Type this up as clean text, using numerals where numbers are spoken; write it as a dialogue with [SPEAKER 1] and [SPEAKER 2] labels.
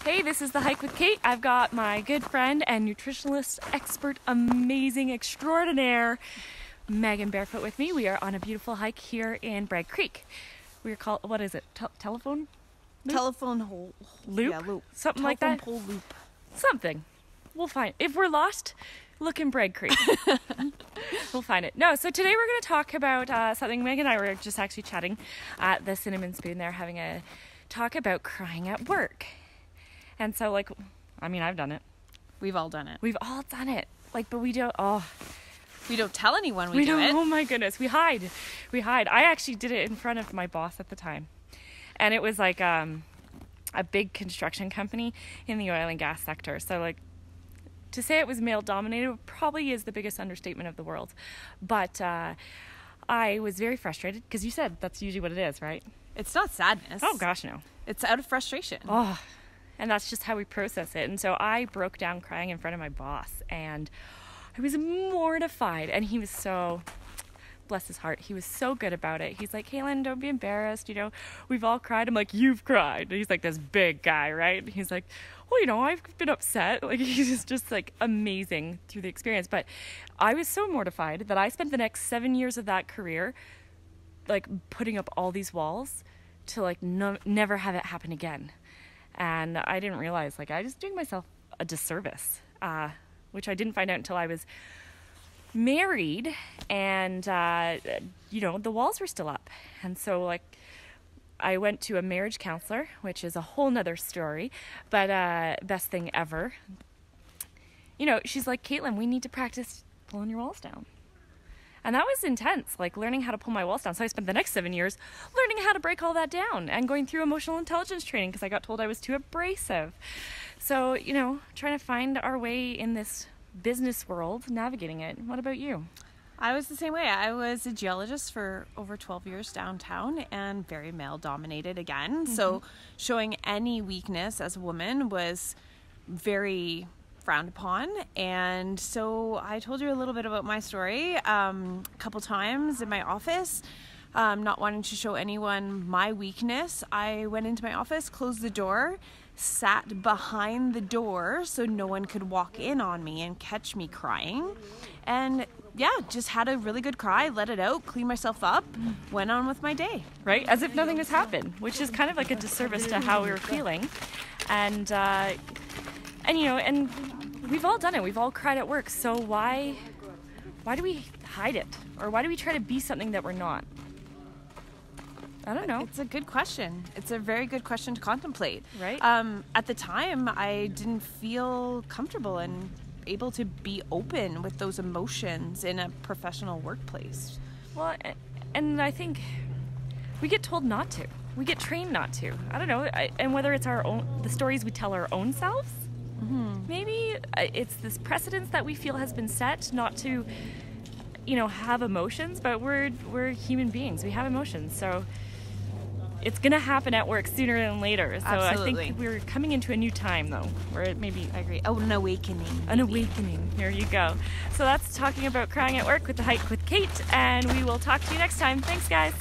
[SPEAKER 1] Hey, this is The Hike with Kate. I've got my good friend and nutritionalist expert, amazing extraordinaire, Megan Barefoot with me. We are on a beautiful hike here in Bragg Creek. We are called, what is it, telephone? Loop?
[SPEAKER 2] Telephone hole.
[SPEAKER 1] Loop?
[SPEAKER 2] Yeah, loop.
[SPEAKER 1] Something like that?
[SPEAKER 2] Telephone pole loop.
[SPEAKER 1] Something. We'll find. If we're lost, look in Bragg Creek. We'll find it. No, so today we're going to talk about something. Megan and I were just actually chatting at the Cinnamon Spoon there, having a talk about crying at work. And so, like, I mean, I've done it.
[SPEAKER 2] We've all done it.
[SPEAKER 1] We've all done it. Like, but we don't,
[SPEAKER 2] We don't tell anyone we do
[SPEAKER 1] don't,
[SPEAKER 2] it.
[SPEAKER 1] oh my goodness, we hide. I actually did it in front of my boss at the time. And it was like a big construction company in the oil and gas sector. So, like, to say it was male dominated probably is the biggest understatement of the world. But I was very frustrated because you said that's usually what it is, right?
[SPEAKER 2] It's not sadness.
[SPEAKER 1] Oh gosh, no.
[SPEAKER 2] It's out of frustration.
[SPEAKER 1] Oh, and that's just how we process it. And so I broke down crying in front of my boss, and I was mortified. And he was so, bless his heart, he was so good about it. He's like, Kaylin, don't be embarrassed. You know, we've all cried. I'm like, you've cried. And he's like this big guy, right? And he's like, well, you know, I've been upset. Like, he's just like amazing through the experience. But I was so mortified that I spent the next 7 years of that career, like, putting up all these walls to, like, never have it happen again. And I didn't realize, like, I was doing myself a disservice, which I didn't find out until I was married, and, you know, the walls were still up. And so, like, I went to a marriage counselor, which is a whole nother story, but best thing ever. You know, she's like, Caitlin, we need to practice pulling your walls down. And that was intense, like learning how to pull my walls down. So I spent the next 7 years learning how to break all that down and going through emotional intelligence training because I got told I was too abrasive. So, you know, trying to find our way in this business world, navigating it. What about you?
[SPEAKER 2] I was the same way. I was a geologist for over 12 years downtown and very male dominated again. Mm-hmm. So showing any weakness as a woman was very frowned upon. And so I told you a little bit about my story a couple times in my office, not wanting to show anyone my weakness. I went into my office, closed the door, sat behind the door so no one could walk in on me and catch me crying. And yeah, just had a really good cry, let it out, cleaned myself up, went on with my day.
[SPEAKER 1] Right? As if nothing has happened, which is kind of like a disservice to how we were feeling. And you know, and we've all done it. We've all cried at work. So why do we hide it? Or why do we try to be something that we're not? I don't know.
[SPEAKER 2] It's a good question. It's a very good question to contemplate.
[SPEAKER 1] Right?
[SPEAKER 2] At the time, I didn't feel comfortable and able to be open with those emotions in a professional workplace.
[SPEAKER 1] Well, and I think we get told not to. We get trained not to. I don't know. And whether it's the stories we tell our own selves, mm-hmm. Maybe it's this precedence that we feel has been set not to, you know, have emotions, but we're human beings. We have emotions. So it's going to happen at work sooner than later. So
[SPEAKER 2] Absolutely.
[SPEAKER 1] I think we're coming into a new time, though, where maybe...
[SPEAKER 2] I agree. Oh, an awakening.
[SPEAKER 1] An awakening. Here you go. So that's talking about crying at work with The Hike with Kate, and we will talk to you next time. Thanks, guys.